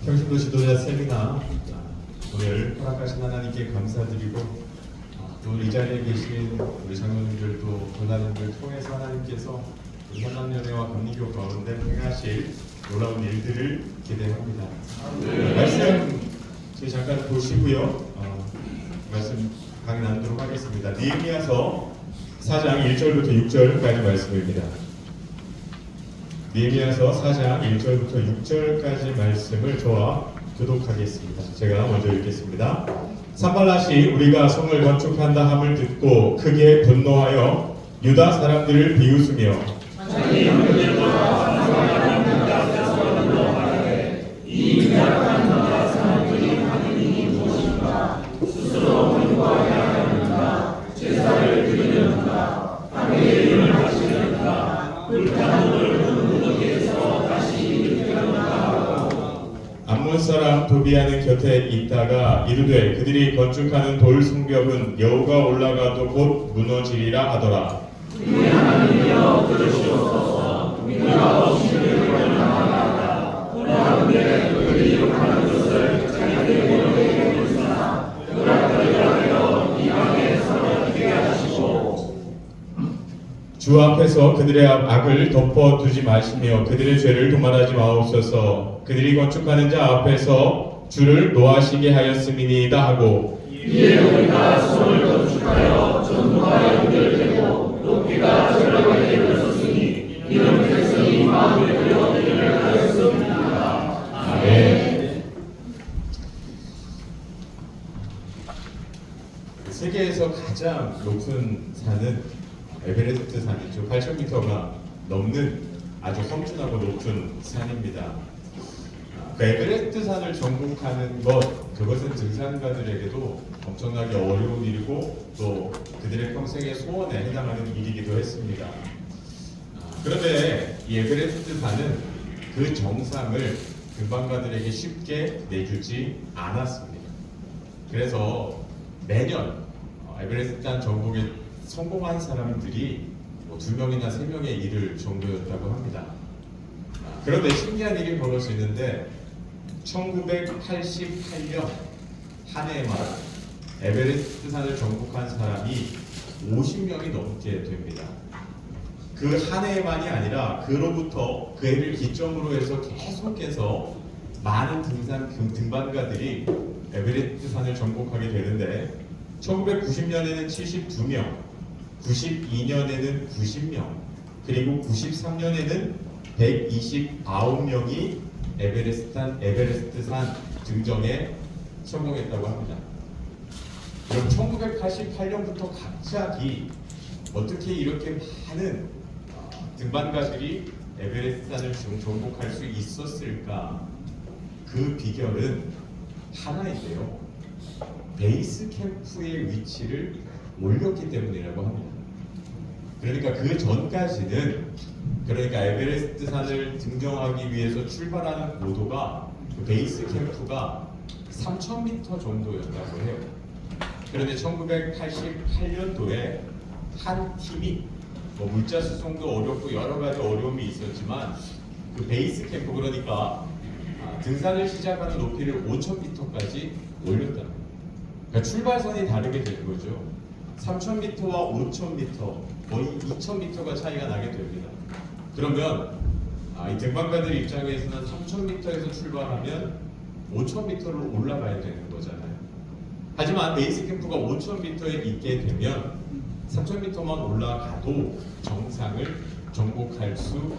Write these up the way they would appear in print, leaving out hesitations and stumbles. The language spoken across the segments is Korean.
평신도 지도자 세미나 오늘 허락하신 하나님께 감사드리고 또 이 자리에 계신 우리 장로님들도 권사님들 통해서 하나님께서 우리 현남연회와 감리교 가운데 행하실 놀라운 일들을 기대합니다. 말씀 저희 잠깐 보시고요. 말씀 강의 나누도록 하겠습니다. 느헤미야서 4장 1절부터 6절까지 말씀입니다. 느헤미야서 4장 1절부터 6절까지 말씀을 저와 교독하겠습니다. 제가 먼저 읽겠습니다. 산발랏이 우리가 성을 건축한다 함을 듣고 크게 분노하여 유다 사람들을 비웃으며 자기 형제들과 상관하는 앞에서 분노하되 이 미약한 유다 사람들이 하는 일이 무엇인가? 스스로 공부하여야 하는가? 제사를 드리는가? 하나님의 이름을 바치는가? 불타는 넓은 무덤에서 다시 일으키는가? 암몬 사람 도비아는 곁에 있다가 이르되 그들이 건축하는 돌 성벽은 여호가 올라가도 곧 무너지리라 하더라. 우리 하나님이여 들으시옵소서. 우리가 없이는 원망하나이다. 그런데 그들이 욕하는 것을 자기들의 모르게 해주시나 그라그라하여 이 방에 서럽게 하시고 주 앞에서 그들의 악을 덮어두지 마시며 그들의 죄를 도말하지 마옵소서. 그들이 건축하는 자 앞에서 주를 노하시게 하였음이니이다 하고 이에 우리가 성을 건축하여 전부가 연결되고 높이가 절벽에 이르렀으니 이런 백성이 마음에 들여 일을 하였습니다. 아멘. 세계에서 가장 높은 산은 에베레스트 산이죠. 8,000m가 넘는 아주 험준하고 높은 산입니다. 그 에베레스트 산을 정복하는 그것은 등산가들에게도 엄청나게 어려운 일이고 또 그들의 평생의 소원에 해당하는 일이기도 했습니다. 그런데 이 에베레스트 산은 그 정상을 등반가들에게 쉽게 내주지 않았습니다. 그래서 매년 에베레스트 산 정복에 성공한 사람들이 2명이나 3명의 일을 정도였다고 합니다. 그런데 신기한 일이 벌어지는데 1988년 한 해에만 에베레스트 산을 정복한 사람이 50명이 넘게 됩니다. 그 한 해만이 아니라 그로부터 그 해를 기점으로 해서 계속해서 많은 등반가들이 에베레스트 산을 정복하게 되는데 1990년에는 72명, 92년에는 90명, 그리고 93년에는 129명이 에베레스트 산 증정에 성공했다고 합니다. 그럼 1988년부터 갑자기 어떻게 이렇게 많은 등반가들이 에베레스트 산을 정복할 수 있었을까? 그 비결은 하나인데요. 베이스 캠프의 위치를 올렸기 때문이라고 합니다. 그러니까 그 전까지는 에베레스트 산을 등정하기 위해서 출발하는 고도가 그 베이스 캠프가 3,000m 정도였다고 해요. 그런데 1988년도에 한 팀이 물자 수송도 어렵고 여러 가지 어려움이 있었지만 그 베이스 캠프 그러니까 등산을 시작하는 높이를 5,000m까지 올렸다. 그러니까 출발선이 다르게 된 거죠. 3,000m와 5,000m 거의 2,000m가 차이가 나게 됩니다. 그러면 이 등반가들 입장에서는 3,000m에서 출발하면 5,000m로 올라가야 되는 거잖아요. 하지만 베이스 캠프가 5,000m에 있게 되면 3,000m만 올라가도 정상을 정복할 수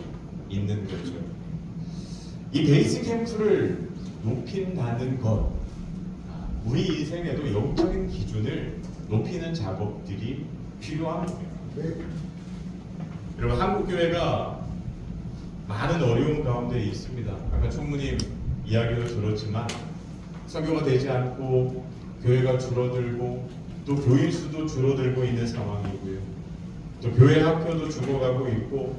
있는 거죠. 이 베이스 캠프를 높인다는 것, 우리 인생에도 영적인 기준을 높이는 작업들이 필요합니다. 여러분, 한국교회가 많은 어려움 가운데 있습니다. 아까 총무님 이야기도 들었지만 선교가 되지 않고 교회가 줄어들고 또 교인 수도 줄어들고 있는 상황이고요. 또 교회 학교도 죽어가고 있고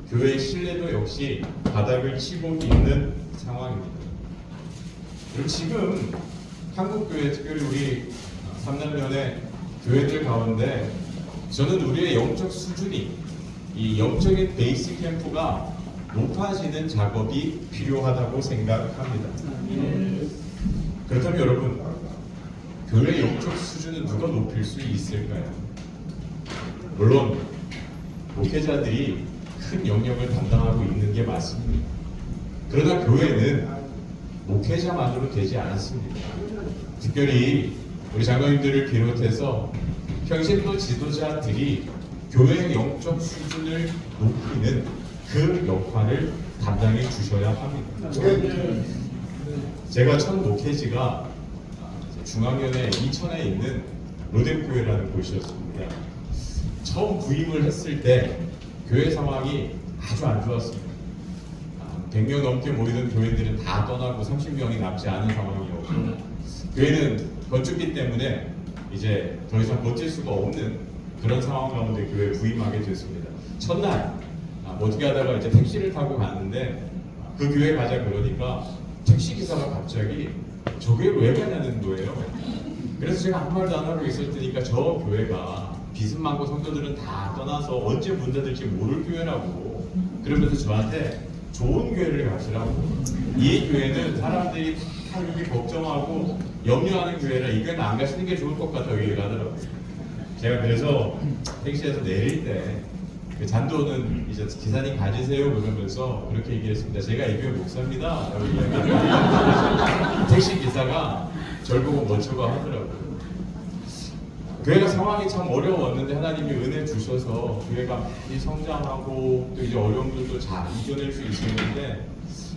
교회의 신뢰도 역시 바닥을 치고 있는 상황입니다. 그럼 지금 한국교회, 특별히 우리 3년년의 교회들 가운데 저는 우리의 영적 수준이 이 영적인 베이스 캠프가 높아지는 작업이 필요하다고 생각합니다. 그렇다면 여러분, 교회 영적 수준은 누가 높일 수 있을까요? 물론 목회자들이 큰 영역을 담당하고 있는 게 맞습니다. 그러나 교회는 목회자만으로 되지 않습니다. 특별히 우리 장로님들을 비롯해서 평신도 지도자들이 교회의 영적 수준을 높이는 그 역할을 담당해 주셔야 합니다. 제가 첫 목회지가 중앙연의 이천에 있는 로뎀교회라는 곳이었습니다. 처음 부임을 했을 때 교회 상황이 아주 안 좋았습니다. 100명 넘게 모이던 교회들은 다 떠나고 30명이 남지 않은 상황이었고, 교회는 건축기 때문에 이제 더 이상 버틸 수가 없는 그런 상황 가운데 교회에 부임하게 됐습니다. 첫날 어떻게 하다가 이제 택시를 타고 갔는데 그 교회 가자 그러니까 택시 기사가 갑자기 저 교회 왜 가냐는 거예요. 그래서 제가 아무 말도 안 하고 있었으니까 저 교회가 빚은 많고 성도들은 다 떠나서 언제 문 닫을지 모를 교회라고, 그러면서 저한테 좋은 교회를 가시라고, 이 교회는 사람들이 다 이렇게 걱정하고 염려하는 교회라 이 교회는 안 가시는 게 좋을 것 같다고 얘기를 하더라고요. 제가 그래서 택시에서 내릴 때 그 잔도는 이제 기사님 가지세요 그러면서 그렇게 얘기했습니다. 제가 이 교회 목사입니다 라고 이야기했는데 택시 기사가 절 보고 멈춰가 하더라고요. 교회가 상황이 참 어려웠는데 하나님이 은혜 주셔서 교회가 많이 성장하고 또 이제 어려움들도 잘 이겨낼 수 있었는데,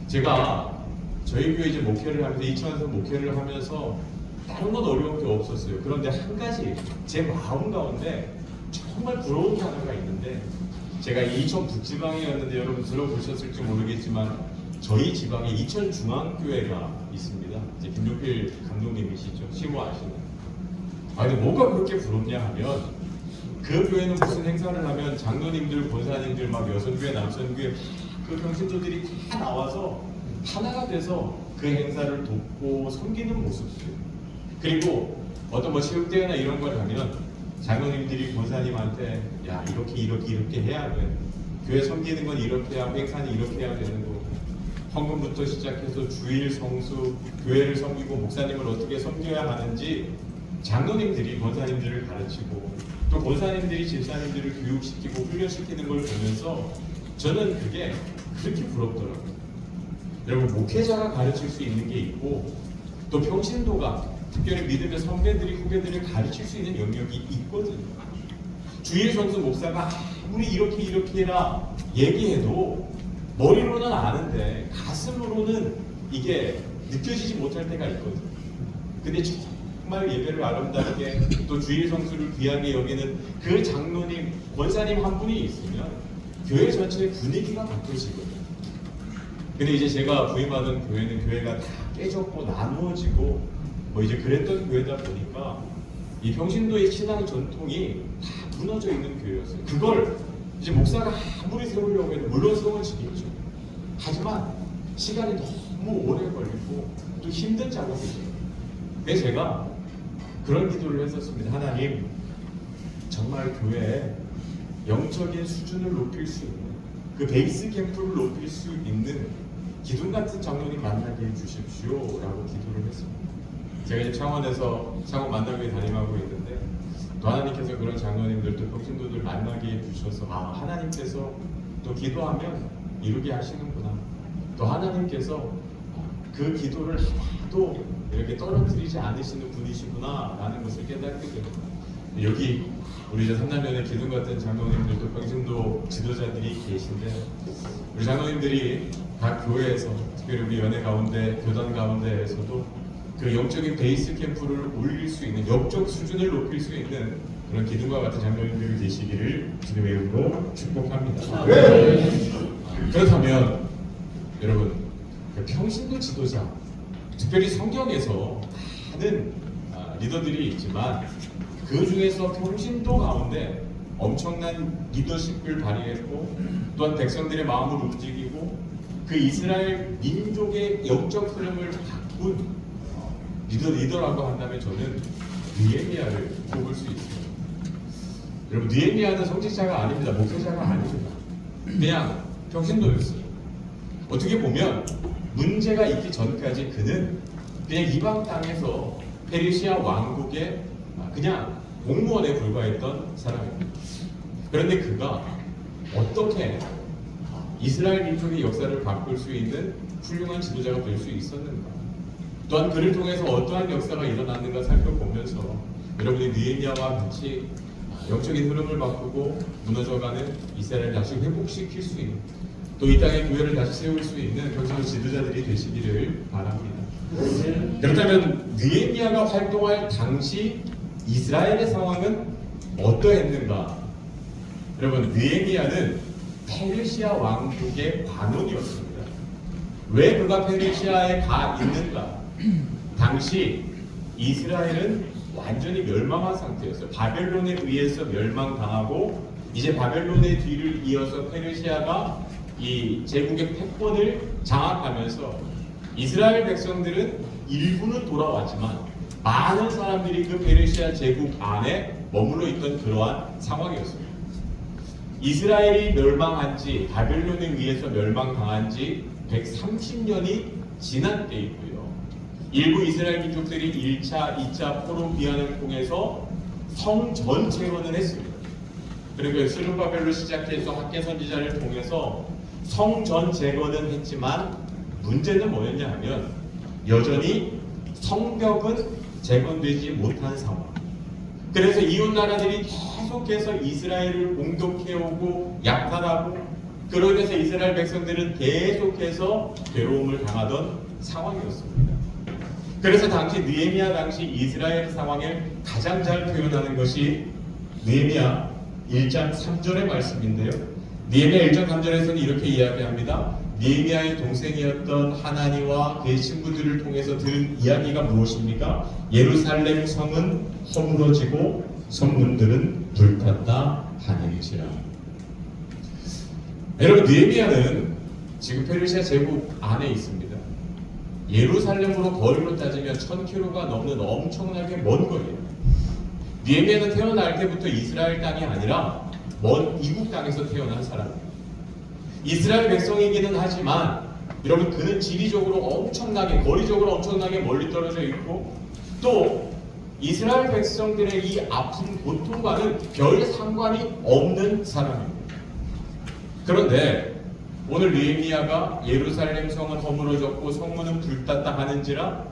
제가 저희 교회 이제 목회를 하면서 이천에서 목회를 하면서 다른 건 어려운 게 없었어요. 그런데 한 가지 제 마음 가운데 정말 부러운 단어가 있는데, 제가 이천 북지방이었는데 여러분 들어보셨을지 모르겠지만 저희 지방에 이천 중앙교회가 있습니다. 이제 김종필 감독님이시죠. 시모 아시는. 근데 뭐가 그렇게 부럽냐 하면 그 교회는 무슨 행사를 하면 장로님들, 권사님들, 막 여성교회, 남성교회 그 평신도들이 다 나와서 하나가 돼서 그 행사를 돕고 섬기는 모습들. 그리고 어떤 뭐 체육대회나 이런 걸 하면 장로님들이 권사님한테 야 이렇게 해야 돼. 교회 섬기는 건 이렇게 하고 행사는 이렇게 해야 되는 거고, 헌금부터 시작해서 주일 성수, 교회를 섬기고 목사님을 어떻게 섬겨야 하는지 장로님들이 권사님들을 가르치고 또 권사님들이 집사님들을 교육시키고 훈련시키는 걸 보면서 저는 그게 그렇게 부럽더라고요. 여러분, 목회자가 가르칠 수 있는 게 있고 또 평신도가 특별히 믿음의 선배들이 후배들을 가르칠 수 있는 영역이 있거든요. 주일 성수 목사가 아무리 이렇게 해라 얘기해도 머리로는 아는데 가슴으로는 이게 느껴지지 못할 때가 있거든요. 근데 정말 예배를 아름답게 또 주일 성수를 귀하게 여기는 그 장로님, 권사님 한 분이 있으면 교회 전체의 분위기가 바뀌어지거든요. 근데 이제 제가 부임하던 교회는 교회가 다 깨졌고 나누어지고 뭐 이제 그랬던 교회다 보니까 이 평신도의 신앙 전통이 다 무너져 있는 교회였어요. 그걸 이제 목사가 아무리 세우려고 해도 물론 세워지겠죠. 하지만 시간이 너무 오래 걸리고 또 힘든 작업이죠. 그래서 제가 그런 기도를 했었습니다. 하나님, 정말 교회의 영적인 수준을 높일 수 있는 그 베이스 캠프를 높일 수 있는 기둥 같은 장로님 만나게 해주십시오 라고 기도를 했습니다. 제가 이제 창원에서 창원 만나교회 담임하고 있는데 또 하나님께서 그런 장로님들 또 평신도들 만나게 해주셔서 하나님께서 또 기도하면 이루게 하시는구나, 또 하나님께서 그 기도를 하나도 이렇게 떨어뜨리지 않으시는 분이시구나 라는 것을 깨닫게 됩니다. 여기 우리 이제 삼남연의 기둥 같은 장로님들도 평신도 지도자들이 계신데, 우리 장로님들이 각 교회에서 특별히 우리 연회 가운데 교단 가운데에서도 그 영적인 베이스 캠프를 올릴 수 있는, 영적 수준을 높일 수 있는 그런 기둥과 같은 장로님들이 되시기를 주님의 이름으로 축복합니다. 그렇다면 여러분, 그 평신도 지도자, 특별히 성경에서 많은 리더들이 있지만 그 중에서 평신도 가운데 엄청난 리더십을 발휘했고 또한 백성들의 마음을 움직이고 그 이스라엘 민족의 영적 흐름을 바꾼 리더라고 한다면 저는 느헤미야를 꼽을 수 있습니다. 여러분, 느헤미야는 성직자가 아닙니다. 목회자가 아닙니다. 그냥 평신도였어요. 어떻게 보면 문제가 있기 전까지 그는 그냥 이방 땅에서 페르시아 왕국의 그냥 공무원에 불과했던 사람입니다. 그런데 그가 어떻게 이스라엘 민족의 역사를 바꿀 수 있는 훌륭한 지도자가 될 수 있었는가? 또한 그를 통해서 어떠한 역사가 일어났는가 살펴보면서 여러분이 느헤미야와 같이 영적인 흐름을 바꾸고 무너져가는 이스라엘을 다시 회복시킬 수 있는, 또 이 땅의 교회를 다시 세울 수 있는 그런 지도자들이 되시기를 바랍니다. 그렇다면 느헤미야가 활동할 당시 이스라엘의 상황은 어떠했는가? 여러분, 느헤미야는 페르시아 왕국의 관원이었습니다. 왜 그가 페르시아에 가 있는가? 당시 이스라엘은 완전히 멸망한 상태였어요. 바벨론에 의해서 멸망당하고 이제 바벨론의 뒤를 이어서 페르시아가 이 제국의 패권을 장악하면서 이스라엘 백성들은 일부는 돌아왔지만 많은 사람들이 그 페르시아 제국 안에 머물러 있던 그러한 상황이었습니다. 이스라엘이 멸망한 지, 바벨론에 의해서 멸망당한 지 130년이 지난 때이고요. 일부 이스라엘 민족들이 1차, 2차 포로 비안을 통해서 성 전체론을 했습니다. 그리고 스룹바벨로 시작해서 학개 선지자를 통해서 성 전 재건은 했지만 문제는 뭐였냐 하면 여전히 성벽은 재건되지 못한 상황. 그래서 이웃 나라들이 계속해서 이스라엘을 공격해오고 약탈하고, 그로 인해서 이스라엘 백성들은 계속해서 괴로움을 당하던 상황이었습니다. 그래서 당시 느헤미야 당시 이스라엘 상황을 가장 잘 표현하는 것이 느헤미야 1장 3절의 말씀인데요. 느헤미야 1장 3절에서는 이렇게 이야기합니다. 느헤미야의 동생이었던 하나니와 그의 친구들을 통해서 들은 이야기가 무엇입니까? 예루살렘 성은 허물어지고 성문들은 불탔다 하니라. 여러분, 느헤미야는 지금 페르시아 제국 안에 있습니다. 예루살렘으로 거리로 따지면 1000km가 넘는 엄청나게 먼 거리예요. 느헤미야는 태어날 때부터 이스라엘 땅이 아니라 먼 이국 땅에서 태어난 사람입니다. 이스라엘 백성이기는 하지만 여러분, 그는 지리적으로 엄청나게, 거리적으로 엄청나게 멀리 떨어져 있고, 또 이스라엘 백성들의 이 아픈 고통과는 별 상관이 없는 사람입니다. 그런데 오늘 느헤미야가 예루살렘 성은 허물어졌고 성문은 불탔다 하는지라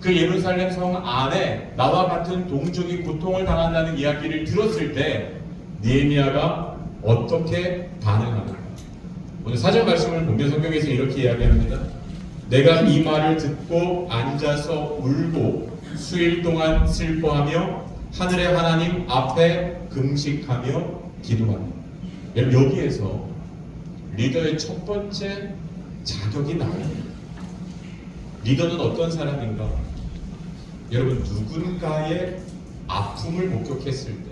그 예루살렘 성 안에 나와 같은 동족이 고통을 당한다는 이야기를 들었을 때 느헤미야가 어떻게 반응하는가? 오늘 사전 말씀을 보면 성경에서 이렇게 이야기합니다. 내가 이 말을 듣고 앉아서 울고 수일 동안 슬퍼하며 하늘의 하나님 앞에 금식하며 기도합니다. 여러분, 여기에서 리더의 첫 번째 자격이 나옵니다. 리더는 어떤 사람인가? 여러분, 누군가의 아픔을 목격했을 때,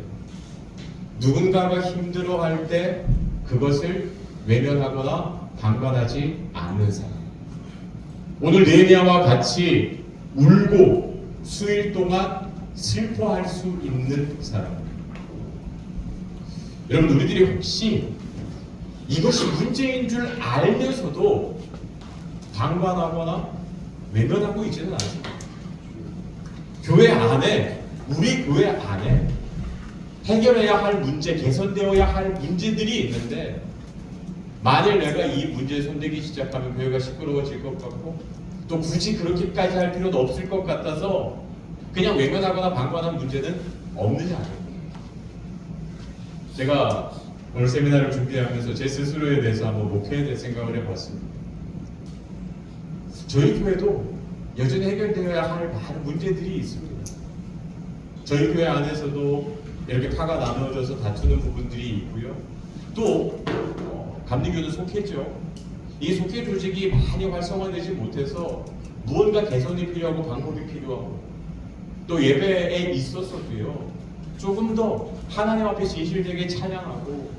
누군가가 힘들어할 때 그것을 외면하거나 방관하지 않는 사람. 오늘 느헤미야와 같이 울고 수일 동안 슬퍼할 수 있는 사람. 여러분, 우리들이 혹시 이것이 문제인 줄 알면서도 방관하거나 외면하고 있지는 않습니다. 교회 안에, 우리 교회 안에 해결해야 할 문제, 개선되어야 할 문제들이 있는데, 만일 내가 이 문제에 손대기 시작하면 교회가 시끄러워질 것 같고, 또 굳이 그렇게까지 할 필요도 없을 것 같아서 그냥 외면하거나 방관한 문제는 없느냐 아닙니까? 제가 오늘 세미나를 준비하면서 제 스스로에 대해서 한번 목회에 대해 생각을 해봤습니다. 저희 교회도 여전히 해결되어야 할 많은 문제들이 있습니다. 저희 교회 안에서도 이렇게 파가 나누어져서 다투는 부분들이 있고요. 또 감리교는 속회죠. 이 속회 조직이 많이 활성화되지 못해서 무언가 개선이 필요하고 방법이 필요하고, 또 예배에 있어서도요, 조금 더 하나님 앞에 진실되게 찬양하고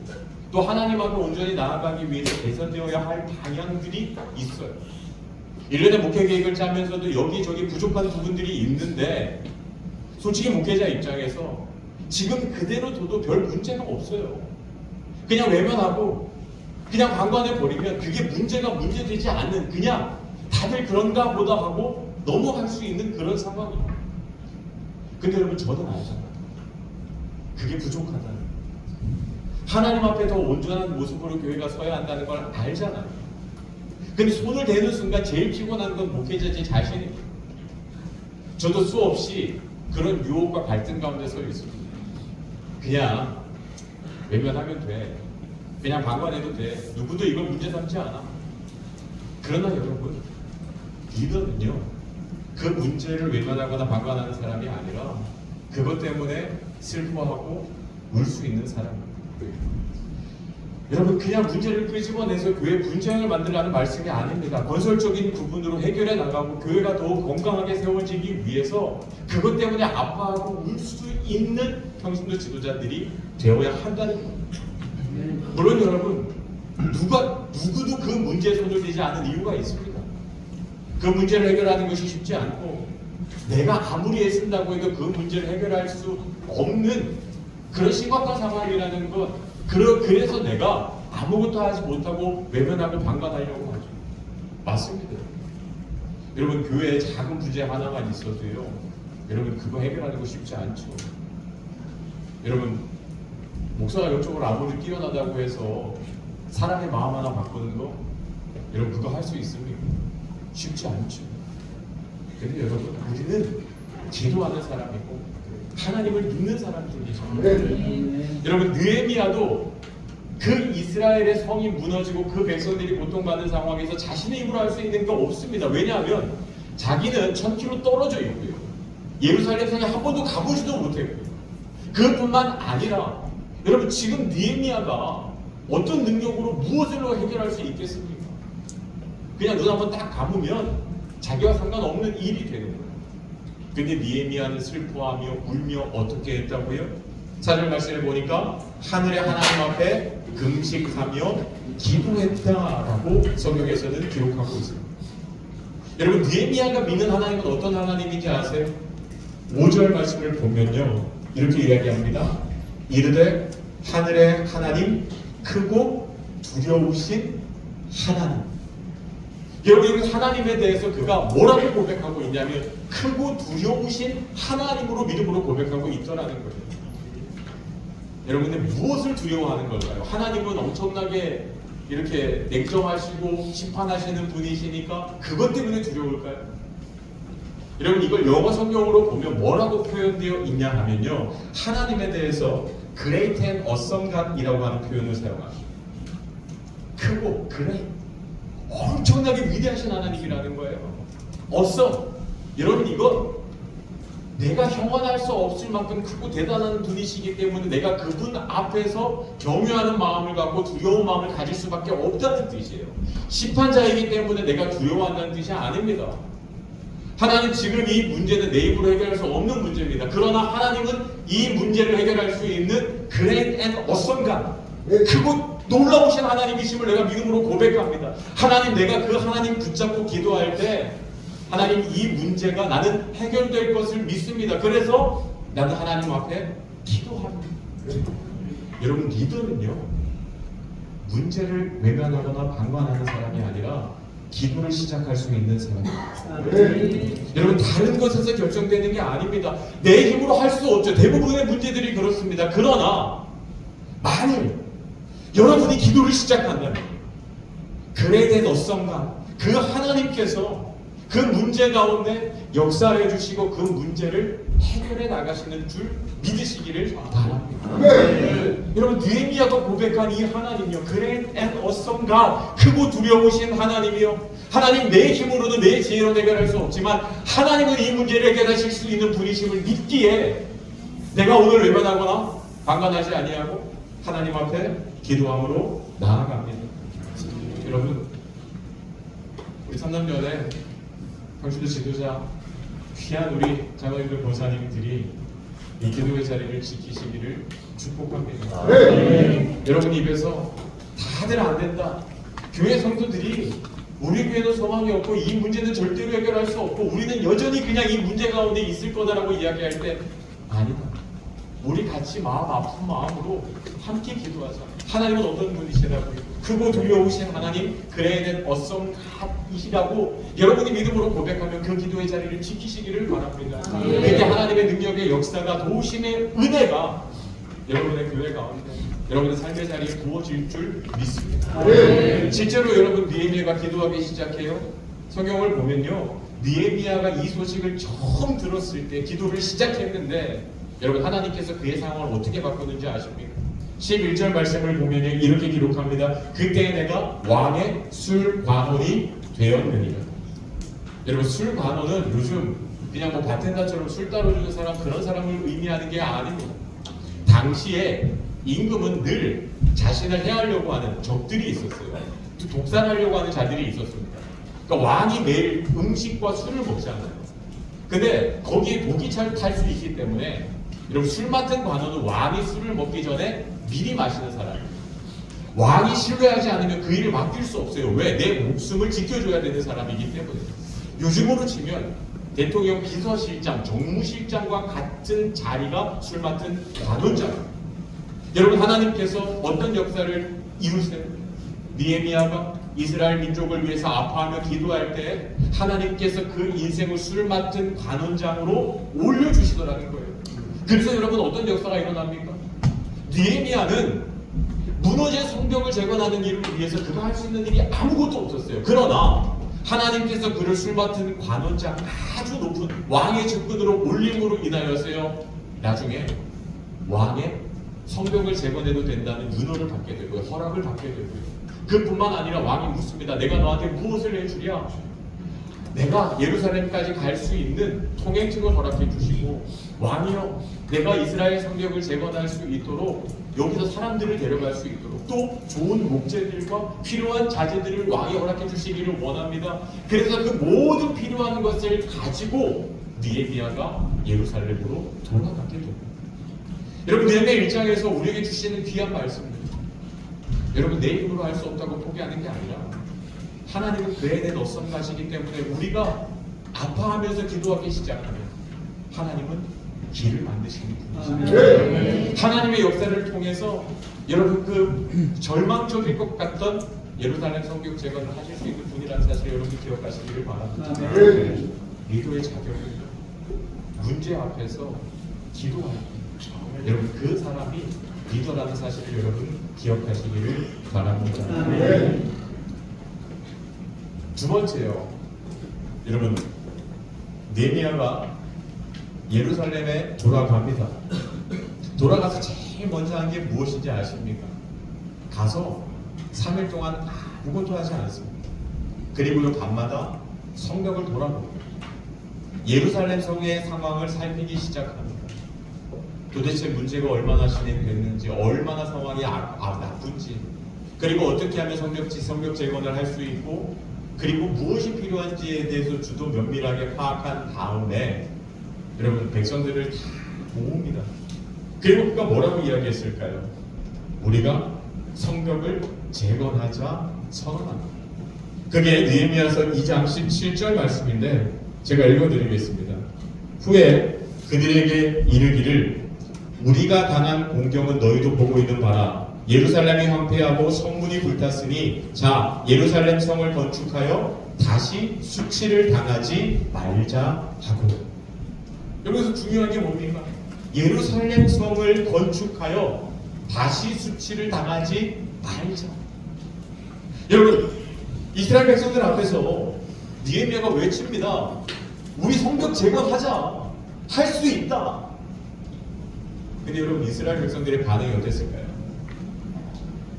또 하나님 앞에 온전히 나아가기 위해서 개선되어야 할 방향들이 있어요. 1년의 목회 계획을 짜면서도 여기저기 부족한 부분들이 있는데, 솔직히 목회자 입장에서 지금 그대로 둬도 별 문제가 없어요. 그냥 외면하고 그냥 방관해 버리면 그게 문제가 문제되지 않는, 그냥 다들 그런가 보다 하고 넘어갈 수 있는 그런 상황이에요. 근데 여러분, 저는 알잖아요. 그게 부족하다는 거예요. 하나님 앞에 더 온전한 모습으로 교회가 서야 한다는 걸 알잖아요. 근데 손을 대는 순간 제일 피곤한 건 목회자 제 자신이에요. 저도 수없이 그런 유혹과 갈등 가운데 서 있습니다. 그냥 외면하면 돼. 그냥 방관해도 돼. 누구도 이걸 문제 삼지 않아. 그러나 여러분, 리더는요, 그 문제를 외면하거나 방관하는 사람이 아니라 그것 때문에 슬퍼하고 울 수 있는 사람입니다. 여러분, 그냥 문제를 끄집어내서 교회 분쟁을 만들라는 말씀이 아닙니다. 건설적인 부분으로 해결해 나가고 교회가 더욱 건강하게 세워지기 위해서 그것 때문에 아파하고 울 수 있는 평신도 지도자들이 되어야 한다는 겁니다. 물론 여러분, 누구도 그 문제에 손을 대지 않은 이유가 있습니다. 그 문제를 해결하는 것이 쉽지 않고 내가 아무리 애쓴다고 해도 그 문제를 해결할 수 없는 그런 심각한 상황이라는 것, 그래서 내가 아무것도 하지 못하고 외면하고 방관하려고 하죠. 맞습니다. 여러분, 교회에 작은 문제 하나만 있어도요, 여러분, 그거 해결하는 거 쉽지 않죠. 여러분, 목사가 이쪽으로 아무리 뛰어나다고 해서 사람의 마음 하나 바꾸는 거, 여러분, 그거 할 수 있습니까? 쉽지 않죠. 근데 여러분, 우리는 기도하는 사람이고 하나님을 믿는 사람들이죠. 여러분, 느헤미야도 그 이스라엘의 성이 무너지고 그 백성들이 고통받는 상황에서 자신의 힘으로 할 수 있는 게 없습니다. 왜냐하면 자기는 1000km 떨어져 있고요, 예루살렘 성에 한 번도 가보지도 못했고요. 그것뿐만 아니라 여러분, 지금 느헤미야가 어떤 능력으로 무엇을 해결할 수 있겠습니까? 그냥 눈 한번 딱 감으면 자기와 상관없는 일이 되는 거예요. 근데 느헤미야는 슬퍼하며 울며 어떻게 했다고요? 4절 말씀을 보니까 하늘의 하나님 앞에 금식하며 기도했다라고 성경에서는 기록하고 있습니다. 여러분, 느헤미야가 믿는 하나님은 어떤 하나님인지 아세요? 5절 말씀을 보면요, 이렇게 이야기합니다. 이르되 하늘의 하나님, 크고 두려우신 하나님. 여러분, 하나님에 대해서 그가 뭐라고 고백하고 있냐면 크고 두려우신 하나님으로 믿음으로 고백하고 있더라는 거예요. 여러분, 근데 무엇을 두려워하는 걸까요? 하나님은 엄청나게 이렇게 냉정하시고 심판하시는 분이시니까 그것 때문에 두려울까요? 여러분, 이걸 영어 성경으로 보면 뭐라고 표현되어 있냐 하면요, 하나님에 대해서 Great and Awesome God이라고 하는 표현을 사용합니다. 크고 great, 엄청나게 위대하신 하나님이라는 거예요. Awesome. 여러분, 이건 내가 형언할 수 없을 만큼 크고 대단한 분이시기 때문에 내가 그분 앞에서 경외하는 마음을 갖고 두려운 마음을 가질 수밖에 없다는 뜻이에요. 심판자이기 때문에 내가 두려워한다는 뜻이 아닙니다. 하나님, 지금 이 문제는 내 입으로 해결할 수 없는 문제입니다. 그러나 하나님은 이 문제를 해결할 수 있는 Great and Awesome God, 크고 놀라우신 하나님이심을 내가 믿음으로 고백합니다. 하나님, 내가 그 하나님 붙잡고 기도할 때 하나님, 이 문제가 나는 해결될 것을 믿습니다. 그래서 나는 하나님 앞에 기도합니다. 여러분, 리더는요, 문제를 외면하거나 방관하는 사람이 아니라 기도를 시작할 수 있는 사람입니다. 여러분, 다른 것에서 결정되는 게 아닙니다. 내 힘으로 할 수 없죠. 대부분의 문제들이 그렇습니다. 그러나 만일 여러분이 기도를 시작한다면 그레이트 어썸가, 그 하나님께서 그 문제 가운데 역사해 주시고 그 문제를 해결해 나가시는 줄 믿으시기를 바랍니다. 여러분, 느헤미야가 고백한 이 하나님이요, Great and Awesome God, 크고 두려우신 하나님이요, 하나님, 내 힘으로도 내 지혜로 해결할 수 없지만 하나님은 이 문제를 해결하실 수 있는 분이심을 믿기에 내가 오늘 외면하거나 방관하지 아니하고 하나님 앞에 기도함으로 나아갑니다. 여러분, 우리 삼남년에 평신도 지도자 귀한 우리 장로님들 권사님들이 이 기도의 자리를 지키시기를 축복합니다. 여러분 입에서 다들 안 된다, 교회 성도들이 우리 교회는 소망이 없고 이 문제는 절대로 해결할 수 없고 우리는 여전히 그냥 이 문제 가운데 있을 거다라고 이야기할 때 아니다. 우리 같이 마음 아픈 마음으로 함께 기도하자. 하나님은 어떤 분이시라고요? 크고 두려우신 하나님, 그레이는 어썸갓이시라고 여러분이 믿음으로 고백하면 그 기도의 자리를 지키시기를 바랍니다. 그때 하나님의 능력의 역사가, 도우심의 은혜가 여러분의 교회 가운데, 여러분의 삶의 자리에 부어질 줄 믿습니다. 실제로 여러분 느헤미야가 기도하기 시작해요. 성경을 보면요, 느헤미야가 이 소식을 처음 들었을 때 기도를 시작했는데 여러분 하나님께서 그의 상황을 어떻게 바꾸는지 아십니까? 11절 말씀을 보면 이렇게 기록합니다. 그때 내가 왕의 술관원이 되었느니라. 여러분 술관원은 요즘 그냥 뭐 바텐더처럼 술 따라주는 사람, 그런 사람을 의미하는 게 아닙니다. 당시에 임금은 늘 자신을 해하려고 하는 적들이 있었어요. 독살하려고 하는 자들이 있었습니다. 그러니까 왕이 매일 음식과 술을 먹잖아요. 근데 거기에 독이 탈 수 있기 때문에 여러분 술 맡은 관원은 왕이 술을 먹기 전에 미리 마시는 사람이에요. 왕이 신뢰하지 않으면 그 일을 맡길 수 없어요. 왜? 내 목숨을 지켜줘야 되는 사람이기 때문에. 요즘으로 치면 대통령 비서실장, 정무실장과 같은 자리가 술 맡은 관원장입니다. 여러분 하나님께서 어떤 역사를 이루세요? 느헤미야가 이스라엘 민족을 위해서 아파하며 기도할 때 하나님께서 그 인생을 술 맡은 관원장으로 올려주시더라는 거예요. 그래서 여러분 어떤 역사가 일어납니까? 느헤미야는 무너진 성벽을 재건하는 일을 위해서 그가 할 수 있는 일이 아무것도 없었어요. 그러나 하나님께서 그를 술 맡은 관원장, 아주 높은 왕의 측근으로 올림으로 인하여서요, 나중에 왕의 성벽을 재건해도 된다는 윤호를 받게 되고요, 허락을 받게 되고요. 그뿐만 아니라 왕이 묻습니다. 내가 너한테 무엇을 해주랴? 내가 예루살렘까지 갈 수 있는 통행증을 허락해 주시고, 왕이여, 내가 이스라엘 성벽을 재건할 수 있도록 여기서 사람들을 데려갈 수 있도록 또 좋은 목재들과 필요한 자재들을 왕이 허락해 주시기를 원합니다. 그래서 그 모든 필요한 것을 가지고 느헤미야가 예루살렘으로 돌아가게 됩니다. 여러분 느헤미야 1장에서 우리에게 주시는 귀한 말씀입니다. 여러분 내 힘으로 할 수 없다고 포기하는 게 아니라 하나님은 그에 낯선가시기 때문에 우리가 아파하면서 기도하기 시작하면 하나님은 길을 만드시는 분이십니다. 하나님의 역사를 통해서 여러분 그 절망적일 것 같던 예루살렘 성벽 재건을 하실 수 있는 분이라는 사실을 여러분 기억하시기를 바랍니다. 리더의 자격은요, 문제 앞에서 기도하는 거예요. 여러분 그 사람이 리더라는 사실을 여러분 기억하시기를 바랍니다. 두 번째요, 여러분 느헤미야가 예루살렘에 돌아갑니다. 돌아가서 제일 먼저 한 게 무엇인지 아십니까? 가서 3일 동안 아무것도 하지 않습니다. 그리고요 밤마다 성벽을 돌아봅니다. 예루살렘 성의 상황을 살피기 시작합니다. 도대체 문제가 얼마나 진행됐는지, 얼마나 상황이 나쁜지, 그리고 어떻게 하면 성벽 재건을 할 수 있고, 그리고 무엇이 필요한지에 대해서 주도 면밀하게 파악한 다음에 여러분 백성들을 다 모읍니다. 그리고 그가 뭐라고 이야기했을까요? 우리가 성벽을 재건하자 선언합니다. 그게 느헤미야서 2장 17절 말씀인데 제가 읽어드리겠습니다. 후에 그들에게 이르기를 우리가 당한 공경은 너희도 보고 있는 바라. 예루살렘이 황폐하고 성문이 불탔으니 자 예루살렘 성을 건축하여 다시 수치를 당하지 말자 하고. 여기서 중요한 게 뭡니까? 예루살렘 성을 건축하여 다시 수치를 당하지 말자. 여러분 이스라엘 백성들 앞에서 느헤미야가 외칩니다. 우리 성벽 재건하자. 할 수 있다. 근데 여러분 이스라엘 백성들의 반응이 어땠을까요?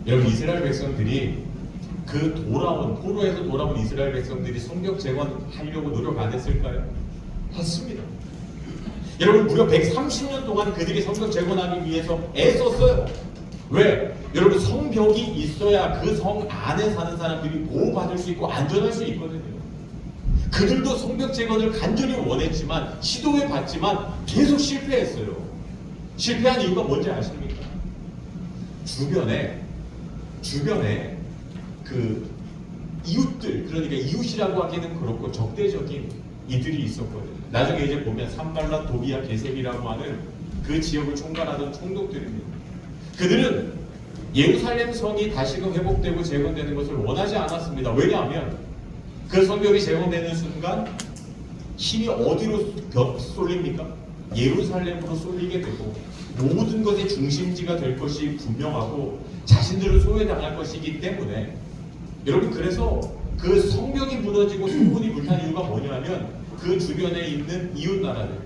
여러분 이스라엘 백성들이 그 포로에서 돌아온 이스라엘 백성들이 성벽 재건하려고 노력 안 했을까요? 했습니다. 여러분 무려 130년 동안 그들이 성벽 재건하기 위해서 애썼어요. 왜? 여러분 성벽이 있어야 그 성 안에 사는 사람들이 보호받을 수 있고 안전할 수 있거든요. 그들도 성벽 재건을 간절히 원했지만 시도해봤지만 계속 실패했어요. 실패한 이유가 뭔지 아십니까? 주변에 그 이웃들, 그러니까 이웃이라고 하기는 그렇고 적대적인 이들이 있었거든요. 나중에 이제 보면 산발랏, 도비야, 게셈이라고 하는 그 지역을 총괄하던 총독들입니다. 그들은 예루살렘 성이 다시금 회복되고 재건되는 것을 원하지 않았습니다. 왜냐하면 그 성벽이 재건되는 순간 힘이 어디로 쏠립니까? 예루살렘으로 쏠리게 되고 모든 것의 중심지가 될 것이 분명하고 자신들을 소외당할 것이기 때문에 여러분, 그래서 그 성벽이 무너지고 성문이 불탄 이유가 뭐냐면 그 주변에 있는 이웃 나라들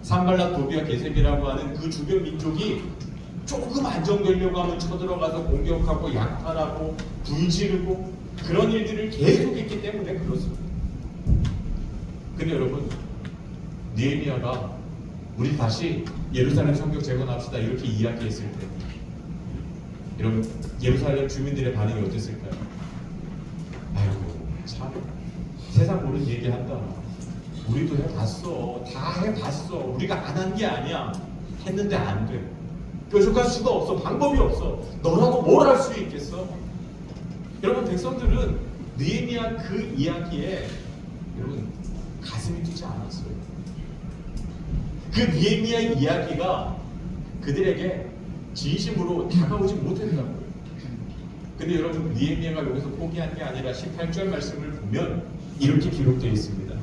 산발락, 도비아, 게셈이라고 하는 그 주변 민족이 조금 안정되려고 하면 쳐들어가서 공격하고 약탈하고 불지르고 그런 일들을 계속했기 때문에 그렇습니다. 근데 여러분, 느헤미야가 우리 다시 예루살렘 성벽 재건합시다 이렇게 이야기했을 때 여러분, 예루살렘 주민들의 반응이 어땠을까요? 아이고 참 세상 모르는 얘기한다. 우리도 해봤어. 다 해봤어. 우리가 안 한 게 아니야. 했는데 안 돼. 뾰족할 수가 없어. 방법이 없어. 너라고 뭘 할 수 있겠어? 여러분, 백성들은 느헤미야 그 이야기에 여러분 가슴이 뛰지 않았어요. 그 느헤미야 이야기가 그들에게 진심으로 다가오지 못했다고요. 근데 여러분, 느헤미야가 여기서 포기한 게 아니라 18절 말씀을 보면 이렇게 기록되어 있습니다.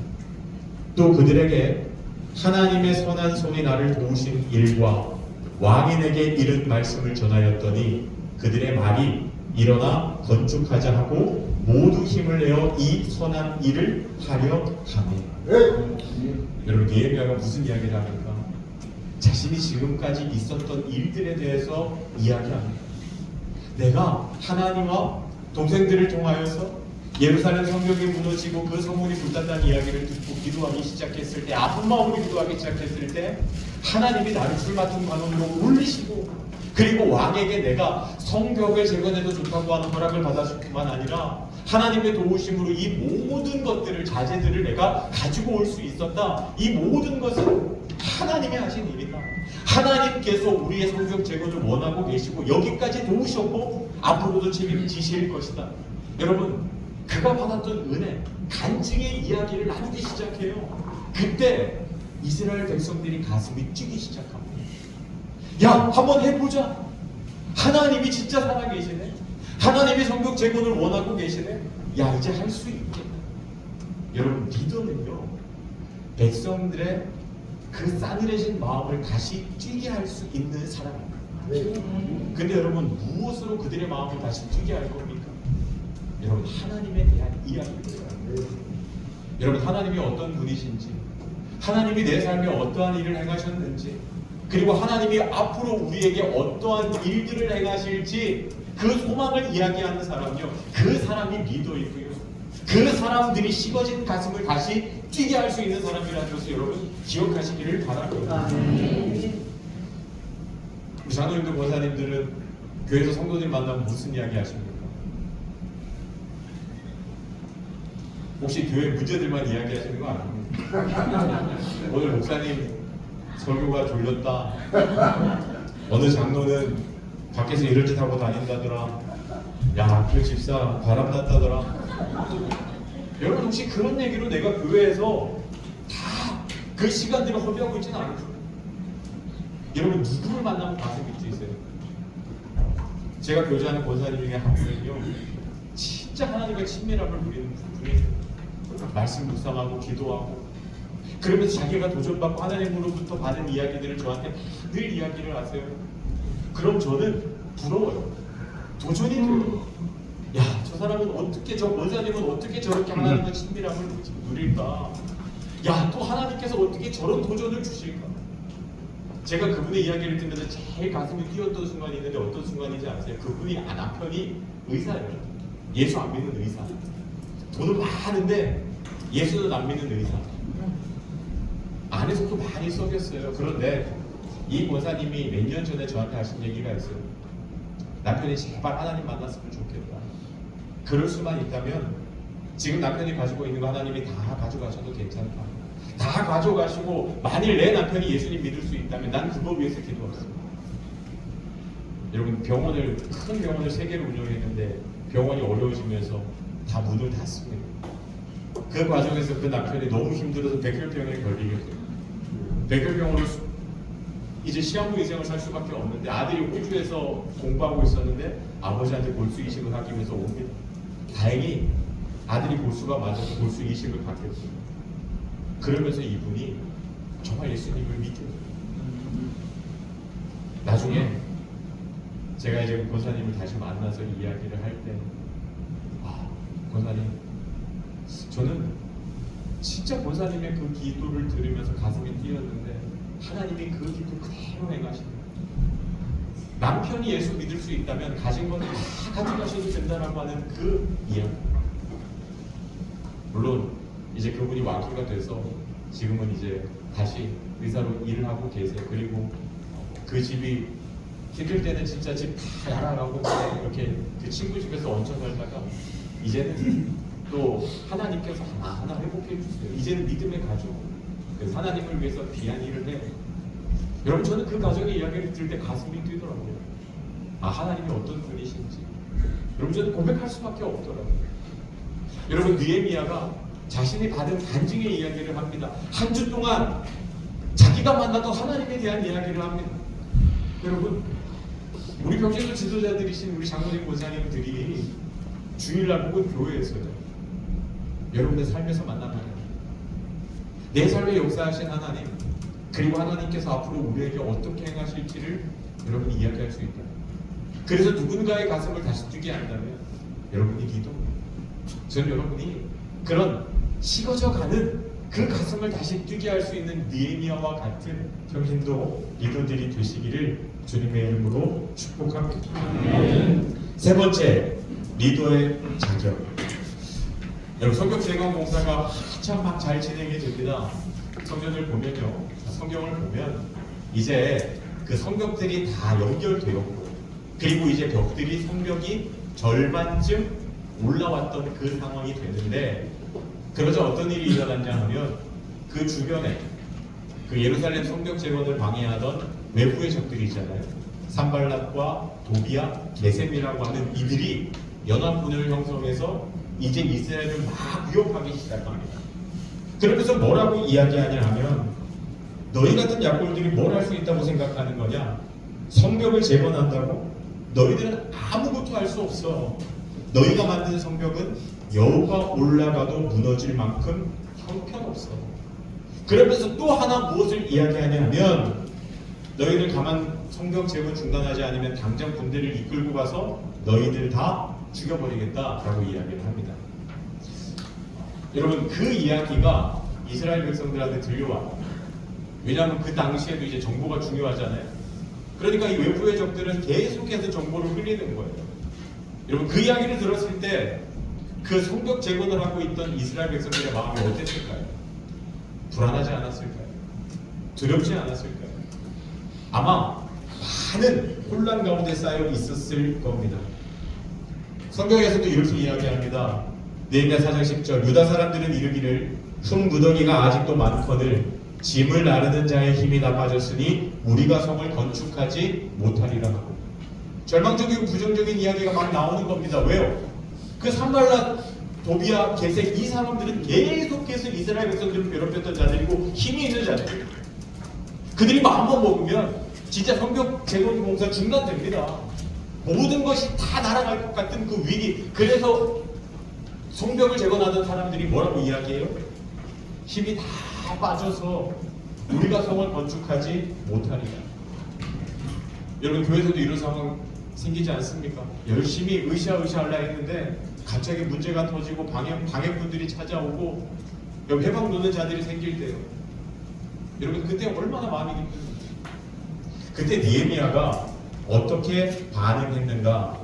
또 그들에게 하나님의 선한 손이 나를 도우신 일과 왕인에게 이른 말씀을 전하였더니 그들의 말이 일어나 건축하자 하고 모두 힘을 내어 이 선한 일을 하려 하네. 여러분, 느헤미야가 무슨 이야기를 합니까? 자신이 지금까지 있었던 일들에 대해서 이야기합니다. 내가 하나님과 동생들을 통하여서 예루살렘 성벽이 무너지고 그 성문이 불탄다는 이야기를 듣고 기도하기 시작했을 때, 아픈 마음으로 기도하기 시작했을 때 하나님이 나를 풀맡은 관원으로 올리시고, 그리고 왕에게 내가 성벽을 재건해도 좋다고 하는 허락을 받았을 뿐만 아니라 하나님의 도우심으로 이 모든 것들을, 자재들을 내가 가지고 올 수 있었다. 이 모든 것은 하나님이 하신 일이다. 하나님께서 우리의 성벽 재건을 원하고 계시고 여기까지 도우셨고 앞으로도 책임지실 것이다. 여러분, 그가 받았던 은혜, 간증의 이야기를 나누기 시작해요. 그때 이스라엘 백성들이 가슴이 뛰기 시작합니다. 야, 한번 해보자. 하나님이 진짜 살아계시네. 하나님이 성벽 재건을 원하고 계시네. 야, 이제 할 수 있겠다. 여러분, 리더는요, 백성들의 그 싸늘해진 마음을 다시 뛰게 할 수 있는 사람입니다. 근데 여러분, 무엇으로 그들의 마음을 다시 뛰게 할 겁니까? 여러분, 하나님에 대한 이야기입니다. 여러분, 하나님이 어떤 분이신지, 하나님이 내 삶에 어떠한 일을 행하셨는지, 그리고 하나님이 앞으로 우리에게 어떠한 일들을 행하실지 그 소망을 이야기하는 사람이요, 그 사람이 리더이고요, 그 사람들이 식어진 가슴을 다시 뛰게 할 수 있는 사람이라는 것을 여러분 기억하시기를 바랍니다. 우리 장로님들, 권사님들은 교회에서 성도들 만나면 무슨 이야기 하십니까? 혹시 교회 문제들만 이야기하시는 거 아닙니까? 오늘 목사님 설교가 졸렸다. 어느 장로는 밖에서 이럴 짓 하고 다닌다더라. 야, 그 집사 바람났다더라. 여러분, 혹시 그런 얘기로 내가 교회에서 다 그 시간들을 허비하고 있지는 않죠? 여러분, 누구를 만나면 가슴이 뛰세요? 제가 교제하는 권사님 중에 한 분은요, 진짜 하나님과 친밀함을 누리는 분이에요. 말씀 묵상하고 기도하고 그러면서 자기가 도전받고 하나님으로부터 받은 이야기들을 저한테 늘 이야기를 하세요. 그럼 저는 부러워요. 도전이 돼요. 야, 저 사람은 어떻게, 저 원사님은 어떻게 저렇게 하나님과 친밀함을 누릴까? 야, 또 하나님께서 어떻게 저런 도전을 주실까? 제가 그분의 이야기를 듣면서 제일 가슴이 뛰었던 순간이 있는데 어떤 순간인지 아세요? 그분이 남편이 의사예요. 예수 안 믿는 의사. 돈은 많은데 예수는 안 믿는 의사. 안에서도 많이 썩였어요. 그런데 이 권사님이 몇 년 전에 저한테 하신 얘기가 있어요. 남편이 제발 하나님 만났으면 좋겠다. 그럴 수만 있다면 지금 남편이 가지고 있는 거 하나님이 다 가져가셔도 괜찮다. 다 가져가시고 만일 내 남편이 예수님 믿을 수 있다면 난 그거 위해서 기도했습니다. 여러분, 큰 병원을 3개를 운영했는데 병원이 어려워지면서 다 문을 닫습니다. 그 과정에서 그 남편이 너무 힘들어서 백혈병에 걸리게 돼요. 백혈병으로 이제 시한부 인생을 살 수밖에 없는데 아들이 호주에서 공부하고 있었는데 아버지한테 골수 이식을 하기 위해서 옵니다. 다행히 아들이 골수가 맞아서 골수 이식을 받게 됐습니다. 그러면서 이분이 정말 예수님을 믿게 됩니다. 나중에 제가 이제 권사님을 다시 만나서 이야기를 할 때, 권사님, 저는 진짜 권사님의 그 기도를 들으면서 가슴이 뛰었는데 하나님이 그 기도 그대로 행하십니다. 남편이 예수 믿을 수 있다면 가진 건 다 가져가셔도 된다라고 하는 그 이야기. 물론 이제 그분이 완기가 돼서 지금은 이제 다시 의사로 일을 하고 계세요. 그리고 그 집이 힘들 때는 진짜 집 다 야라가고 이렇게 그 친구 집에서 얹혀 살다가 이제는 또 하나님께서 하나하나 회복해 주세요. 이제는 믿음의 가족, 그래서 하나님을 위해서 귀한 일을 해요. 여러분, 저는 그 가정의 이야기를 들을 때 가슴이 뛰더라고요. 하나님이 어떤 분이신지. 여러분, 저는 고백할 수밖에 없더라고요. 여러분, 느헤미야가 자신이 받은 간증의 이야기를 합니다. 한 주 동안 자기가 만났던 하나님에 대한 이야기를 합니다. 여러분, 우리 평신도 지도자들이신 우리 장로님 권사님들이 주일날 혹은 교회에서요, 여러분의 삶에서 만난 하나님, 내 삶에 역사하신 하나님, 그리고 하나님께서 앞으로 우리에게 어떻게 행하실지를 여러분이 이야기할 수 있다. 그래서 누군가의 가슴을 다시 뛰게 한다면 여러분이 기도, 저는 여러분이 그런 식어져가는 그 가슴을 다시 뛰게 할 수 있는 느헤미야와 같은 평신도 리더들이 되시기를 주님의 이름으로 축복합니다. 세 번째, 리더의 자격. 여러분, 성경 재건 공사가 한참 막 잘 진행이 됩니다. 성경을 보면요, 성경을 보면 이제 그 성벽들이 다 연결되었고, 그리고 이제 벽들이 성벽이 절반쯤 올라왔던 그 상황이 되는데, 그러자 어떤 일이 일어났냐 하면 그 주변에 그 예루살렘 성벽 재건을 방해하던 외부의 적들이 있잖아요. 산발락과 도비야, 게셈이라고 하는 이들이 연합군을 형성해서 이제 이스라엘을 막 위협하기 시작합니다. 그러면서 뭐라고 이야기하냐 하면, 너희 같은 약골들이 뭘 할 수 있다고 생각하는 거냐? 성벽을 재건한다고? 너희들은 아무것도 할 수 없어. 너희가 만든 성벽은 여우가 올라가도 무너질 만큼 형편없어. 그러면서 또 하나 무엇을 이야기하냐 하면, 너희들 가만 성벽 재건 중단하지 않으면 당장 군대를 이끌고 가서 너희들 다 죽여버리겠다라고 이야기를 합니다. 여러분, 그 이야기가 이스라엘 백성들한테 들려와요. 왜냐하면 그 당시에도 이제 정보가 중요하잖아요. 그러니까 이 외부의 적들은 계속해서 정보를 흘리는 거예요. 여러분, 그 이야기를 들었을 때 그 성벽 재건을 하고 있던 이스라엘 백성들의 마음이 어땠을까요? 불안하지 않았을까요? 두렵지 않았을까요? 아마 많은 혼란 가운데 쌓여 있었을 겁니다. 성경에서도 이렇게 이야기합니다. 느헤미야 4장 10절, 유다 사람들은 이르기를 흙 무더기가 아직도 많거늘 짐을 나르는 자의 힘이 나빠졌으니 우리가 성을 건축하지 못하리라 하고, 절망적이고 부정적인 이야기가 막 나오는 겁니다. 왜요? 그 산발락, 도비야, 게셈, 이 사람들은 계속해서 이스라엘 백성들을 괴롭혔던 자들이고 힘이 있는 자들. 그들이 마음만 먹으면 진짜 성벽 재건 공사 중단됩니다. 모든 것이 다 날아갈 것 같은 그 위기. 그래서 성벽을 재건하던 사람들이 뭐라고 이야기해요? 힘이 다 빠져서 우리가 성을 건축하지 못하리라. 여러분, 교회에서도 이런 상황 생기지 않습니까? 열심히 으쌰으쌰하려 했는데 갑자기 문제가 터지고 방해꾼들이 찾아오고 여기 해방 노는 자들이 생길 때요. 여러분, 그때 얼마나 마음이 기쁩니까? 그때 느헤미야가 어떻게 반응했는가?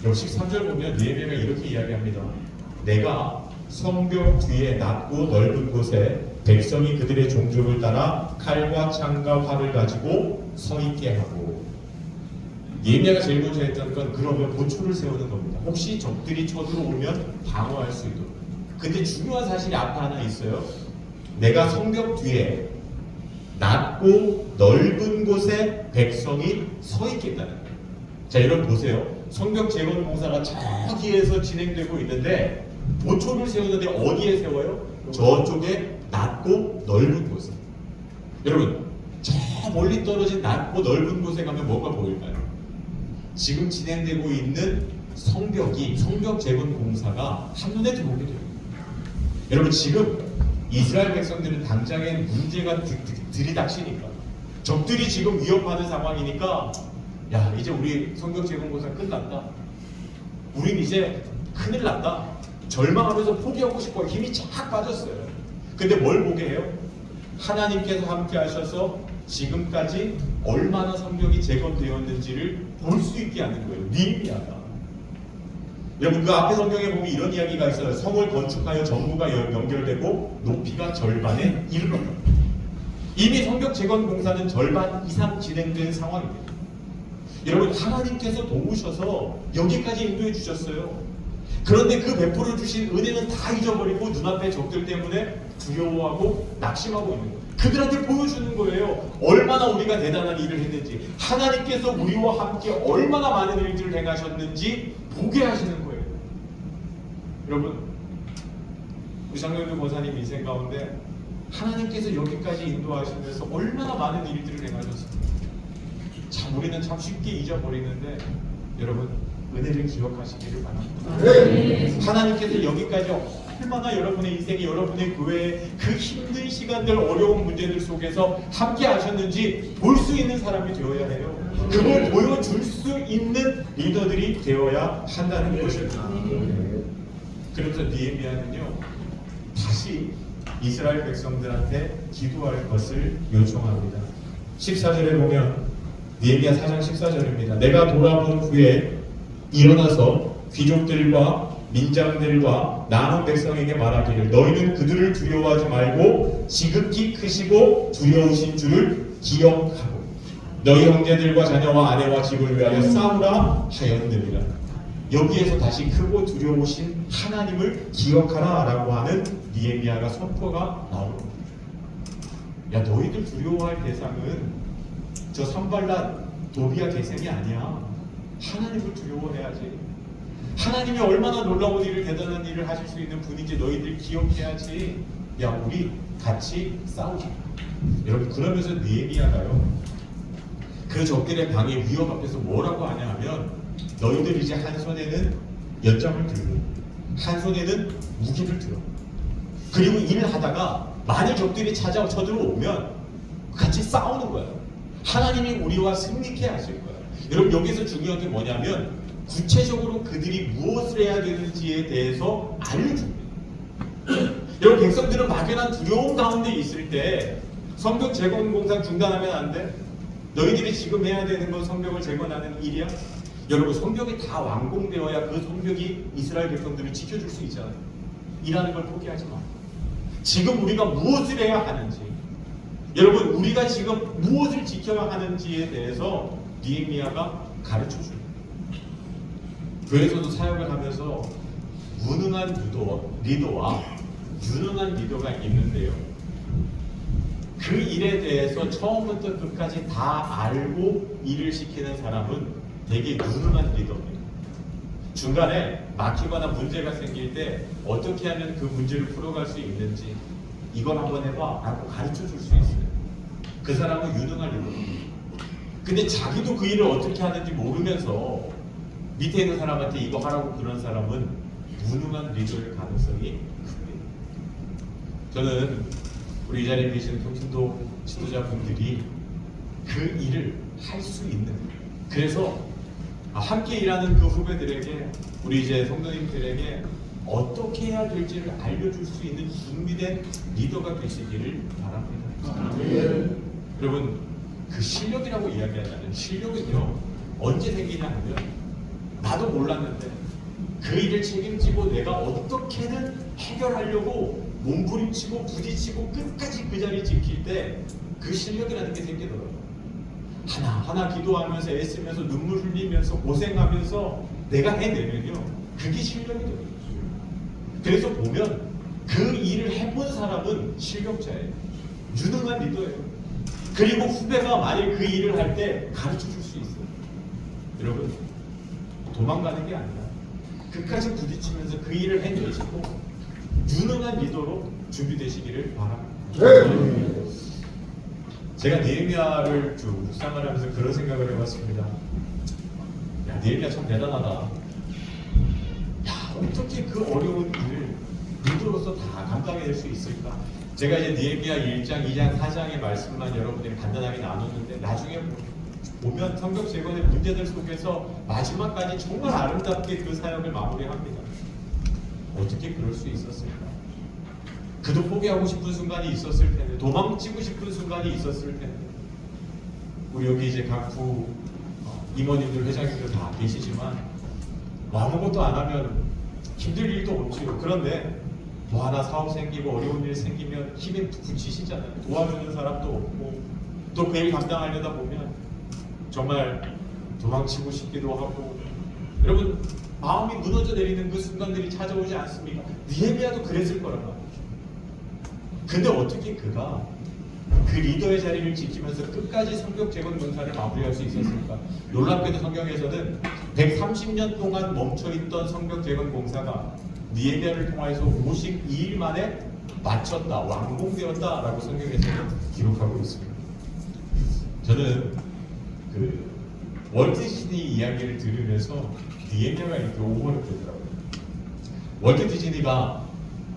역시 13절 보면 느헤미야가 이렇게 이야기합니다. 내가 성벽 뒤에 낮고 넓은 곳에 백성이 그들의 종족을 따라 칼과 창과 활을 가지고 서 있게 하고, 느헤미야가 제일 먼저 했던 건 그러면 보초를 세우는 겁니다. 혹시 적들이 쳐들어오면 방어할 수 있도록. 근데 중요한 사실이 앞에 하나 있어요. 내가 성벽 뒤에 낮고 넓은 곳에 백성이 서 있겠다는 거예요. 자, 여러분 보세요. 성벽 재건 공사가 저기에서 진행되고 있는데 보초를 세우는데 어디에 세워요? 저쪽에 낮고 넓은 곳에. 여러분, 저 멀리 떨어진 낮고 넓은 곳에 가면 뭐가 보일까요? 지금 진행되고 있는 성벽 재건 공사가 한눈에 들어오게 돼요. 여러분, 지금 이스라엘 백성들은 당장에 문제가 들이닥치니까, 적들이 지금 위협하는 상황이니까, 야, 이제 우리 성벽 재건 공사 끝났다, 우린 이제 큰일 났다, 절망하면서 포기하고 싶어요. 힘이 쫙 빠졌어요. 근데 뭘 보게 해요? 하나님께서 함께 하셔서 지금까지 얼마나 성벽이 재건되었는지를 볼 수 있게 하는 거예요. 느헤미야가. 여러분, 그 앞에 성경에 보면 이런 이야기가 있어요. 성을 건축하여 전부가 연결되고 높이가 절반에 이르렀다. 이미 성벽 재건 공사는 절반 이상 진행된 상황입니다. 여러분, 하나님께서 도우셔서 여기까지 인도해 주셨어요. 그런데 그 베풀어 주신 은혜는 다 잊어버리고 눈앞의 적들 때문에 두려워하고 낙심하고 있는 거예요. 그들한테 보여주는 거예요. 얼마나 우리가 대단한 일을 했는지, 하나님께서 우리와 함께 얼마나 많은 일들을 행하셨는지 보게 하시는 거예요. 여러분, 우리 장로님도 권사님 인생 가운데 하나님께서 여기까지 인도하시면서 얼마나 많은 일들을 행하셨습니까? 참 우리는 참 쉽게 잊어버리는데, 여러분, 은혜를 기억하시기를 바랍니다. 네. 하나님께서 여기까지 얼마나 여러분의 인생에, 여러분의 교회에 그 힘든 시간들, 어려운 문제들 속에서 함께 하셨는지 볼 수 있는 사람이 되어야 해요. 그걸 보여줄 수 있는 리더들이 되어야 한다는 것입니다. 그래서 느헤미야는요, 다시 이스라엘 백성들한테 기도할 것을 요청합니다. 14절에 보면, 느헤미야 4장 14절입니다. 내가 돌아본 후에 일어나서 귀족들과 민장들과 남은 백성에게 말하기를, 너희는 그들을 두려워하지 말고 지극히 크시고 두려우신 줄을 기억하고 너희 형제들과 자녀와 아내와 집을 위하여 싸우라 하였느니라. 여기에서 다시 크고 두려우신 하나님을 기억하라 라고 하는 느헤미야가 선포가 나옵니다. 야, 너희들 두려워할 대상은 저 산발랏 도비아 계sem이 아니야. 하나님을 두려워해야지. 하나님이 얼마나 놀라운 일을, 대단한 일을 하실 수 있는 분인지 너희들 기억해야지. 야, 우리 같이 싸우자. 여러분, 그러면서 느헤미야가요, 그 적들의 방해 위협 앞에서 뭐라고 하냐 하면, 너희들 이제 한 손에는 연장을 들고 한 손에는 무기를 들어. 그리고 일을 하다가 만일 적들이 쳐들어오면 같이 싸우는 거예요. 하나님이 우리와 승리케 하실 거예요. 여러분, 여기서 중요한 게 뭐냐면 구체적으로 그들이 무엇을 해야 되는지에 대해서 알려줍니다. 여러분, 백성들은 막연한 두려움 가운데 있을 때 성벽 재건 공사 중단하면 안 돼? 너희들이 지금 해야 되는 건 성벽을 재건하는 일이야? 여러분, 성벽이 다 완공되어야 그 성벽이 이스라엘 백성들을 지켜줄 수 있잖아요. 일하는 걸 포기하지 마. 지금 우리가 무엇을 해야 하는지, 여러분, 우리가 지금 무엇을 지켜야 하는지에 대해서 느헤미야가 가르쳐 줍니다. 교회에서도 사역을 하면서 무능한 리더와 유능한 리더가 있는데요, 그 일에 대해서 처음부터 끝까지 다 알고 일을 시키는 사람은 되게 유능한 리더입니다. 중간에 막히거나 문제가 생길 때 어떻게 하면 그 문제를 풀어갈 수 있는지, 이걸 한번 해봐 라고 가르쳐 줄 수 있어요. 그 사람은 유능한 리더입니다. 근데 자기도 그 일을 어떻게 하는지 모르면서 밑에 있는 사람한테 이거 하라고 그런 사람은 무능한 리더일 가능성이 큽니다. 저는 우리 이 자리에 계신 평신도 지도자분들이 그 일을 할 수 있는, 그래서 함께 일하는 그 후배들에게, 우리 이제 성도님들에게 어떻게 해야 될지를 알려줄 수 있는 준비된 리더가 되시기를 바랍니다. 여러분, 그 실력이라고 이야기하자면 실력은요, 언제 생기냐 하면, 나도 몰랐는데 그 일을 책임지고 내가 어떻게든 해결하려고 몸부림치고 부딪히고 끝까지 그 자리 지킬 때 그 실력이라는 게 생기더라고요. 하나하나 기도하면서 애쓰면서 눈물 흘리면서 고생하면서 내가 해내면요, 그게 실력이 돼요. 그래서 보면 그 일을 해본 사람은 실력자예요. 유능한 리더예요. 그리고 후배가 만일 그 일을 할 때 가르쳐 줄 수 있어요. 여러분, 도망가는 게 아니라 끝까지 부딪히면서 그 일을 해내시고 유능한 리더로 준비되시기를 바랍니다. 네. 제가 느헤미야를 쭉 묵상을 하면서 그런 생각을 해봤습니다. 야, 느헤미야 참 대단하다. 야, 어떻게 그 어려운 일을 리더로서 다 감당해낼 수 있을까? 제가 이제 느헤미야 1장, 2장, 4장의 말씀만 여러분들이 간단하게 나눴는데 나중에 보면 성경 재건의 문제들 속에서 마지막까지 정말 아름답게 그 사역을 마무리합니다. 어떻게 그럴 수 있었을까? 그도 포기하고 싶은 순간이 있었을 텐데, 도망치고 싶은 순간이 있었을 텐데, 우리 여기 이제 각부 임원님들, 회장님들 다 계시지만 뭐 아무것도 안 하면 힘들 일도 없지요. 그런데 뭐 하나 사업 생기고 어려운 일 생기면 힘이 붙이시잖아요. 도와주는 사람도 없고 또 그 일 감당하려다 보면 정말 도망치고 싶기도 하고, 여러분 마음이 무너져 내리는 그 순간들이 찾아오지 않습니까? 느헤미야도 그랬을 거란 말이죠. 근데 어떻게 그가 그 리더의 자리를 지키면서 끝까지 성벽 재건 공사를 마무리할 수 있었을까? 놀랍게도 성경에서는 130년 동안 멈춰있던 성벽 재건 공사가 느헤미야를 통해서 52일 만에 마쳤다, 완공되었다라고 성경에서는 기록하고 있습니다. 저는 그 월트 디즈니 이야기를 들으면서 느헤미야가 이렇게 오버를 되더라고요. 월트 디즈니가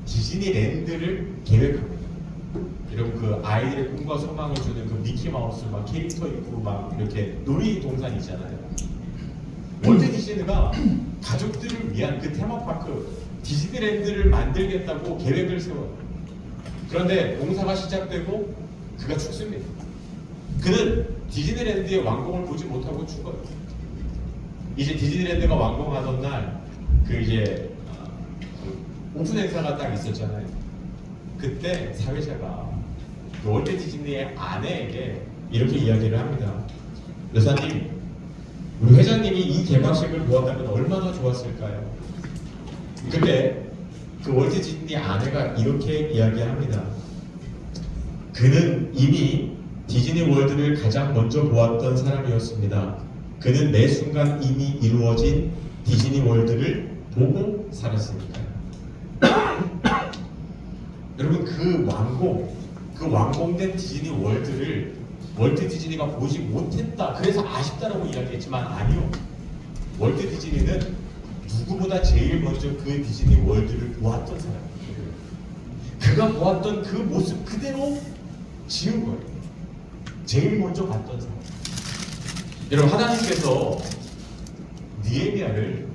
디즈니랜드를 계획합니다. 여러분 그 아이들의 꿈과 소망을 주는 그 미키 마우스 막 캐릭터 있고 막 이렇게 놀이동산 있잖아요. 월트 디즈니가 가족들을 위한 그 테마파크 디즈니랜드를 만들겠다고 계획을 세워요. 그런데 공사가 시작되고 그가 죽습니다. 그는 디즈니랜드의 완공을 보지 못하고 죽어요. 이제 디즈니랜드가 완공하던 날 그 이제 오픈 행사가 딱 있었잖아요. 그때 사회자가 그 월트 디즈니의 아내에게 이렇게 이야기를 합니다. 여사님, 우리 회장님이 이 개막식을 보았다면 얼마나 좋았을까요? 그때 그 월트 디즈니 아내가 이렇게 이야기합니다. 그는 이미 디즈니 월드를 가장 먼저 보았던 사람이었습니다. 그는 매 순간 이미 이루어진 디즈니 월드를 보고 살았으니까요. 여러분 그 완공된 디즈니 월드를 월트 디즈니가 보지 못했다. 그래서 아쉽다라고 이야기했지만 아니요. 월트 디즈니는 누구보다 제일 먼저 그 디즈니 월드를 보았던 사람이에요. 그가 보았던 그 모습 그대로 지은 거예요. 제일 먼저 봤던 사람. 여러분 하나님께서 느헤미야를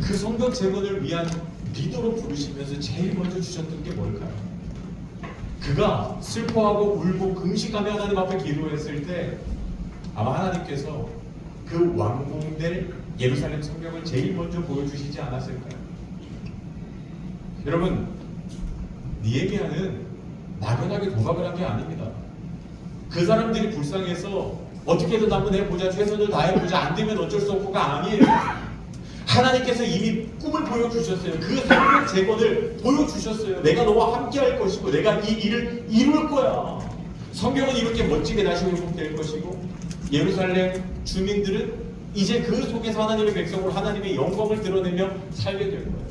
그 성벽 재건을 위한 리더로 부르시면서 제일 먼저 주셨던 게 뭘까요? 그가 슬퍼하고 울고 금식하며 하나님 앞에 기도했을 때 아마 하나님께서 그 완공될 예루살렘 성벽을 제일 먼저 보여주시지 않았을까요? 여러분 느헤미야는 막연하게 도박을 한 게 아닙니다. 그 사람들이 불쌍해서 어떻게든 한번 해보자, 최선을 다해보자, 안 되면 어쩔 수 없고가 아니에요. 하나님께서 이미 꿈을 보여주셨어요. 그 성벽 재건을 보여주셨어요. 내가 너와 함께 할 것이고 내가 이 일을 이룰 거야. 성경은 이렇게 멋지게 다시 회복될 것이고 예루살렘 주민들은 이제 그 속에서 하나님의 백성으로 하나님의 영광을 드러내며 살게 될 거예요.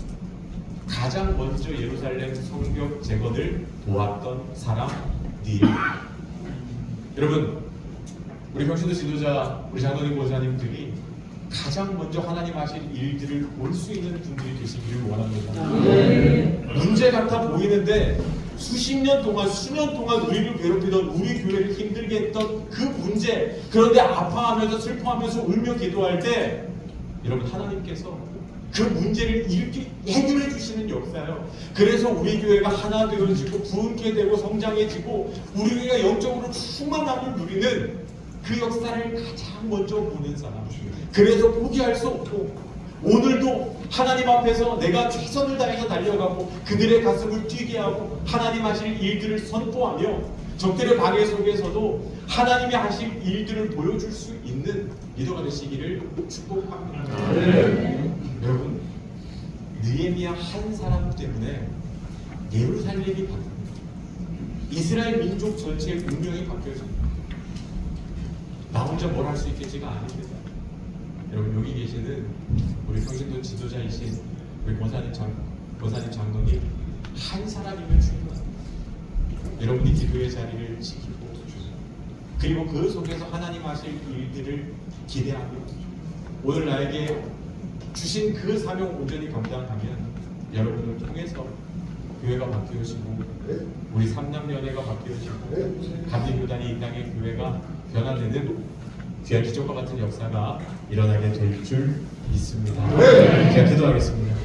가장 먼저 예루살렘 성벽 재건을 보았던 사람 느헤미야. 여러분 우리 평신도 지도자, 우리 장로님 보좌님들이 가장 먼저 하나님 하실 일들을 볼 수 있는 분들이 되시기를 원합니다. 문제 같아 보이는데 수십 년 동안, 수년 동안 우리를 괴롭히던, 우리 교회를 힘들게 했던 그 문제, 그런데 아파하면서 슬퍼하면서 울며 기도할 때 여러분 하나님께서 그 문제를 이렇게 해결해 주시는 역사예요. 그래서 우리 교회가 하나 되어지고 부흥케 되고 성장해지고 우리 교회가 영적으로 충만함을 누리는 그 역사를 가장 먼저 보는 사람. 그래서 포기할 수 없고 오늘도 하나님 앞에서 내가 최선을 다해서 달려가고 그들의 가슴을 뛰게 하고 하나님 하실 일들을 선포하며 적들의 방해 속에서도 하나님이 하실 일들을 보여줄 수 있는 리더가 되시기를 축복합니다. 여러분 느헤미야 한 사람 때문에 예루살렘이 바뀝니다. 이스라엘 민족 전체의 운명이 바뀌어집니다. 나 혼자 뭘 할 수 있겠지가 아닙니다. 여러분 여기 계시는 우리 평신도 지도자이신 우리 권사님 장로님 한 사람이면 충분합니다. 여러분이 기도의 자리를 지키고 그리고 그 속에서 하나님 하실 일들을 기대하며 오늘 나에게 주신 그 사명 온전히 감당하면 여러분을 통해서 교회가 바뀌어지고 우리 삼남연회가 바뀌어지고 감리교단이 이 땅의 교회가 변화되는 귀한 기적과 같은 역사가 일어나게 될 줄 믿습니다. 제가 기도하겠습니다.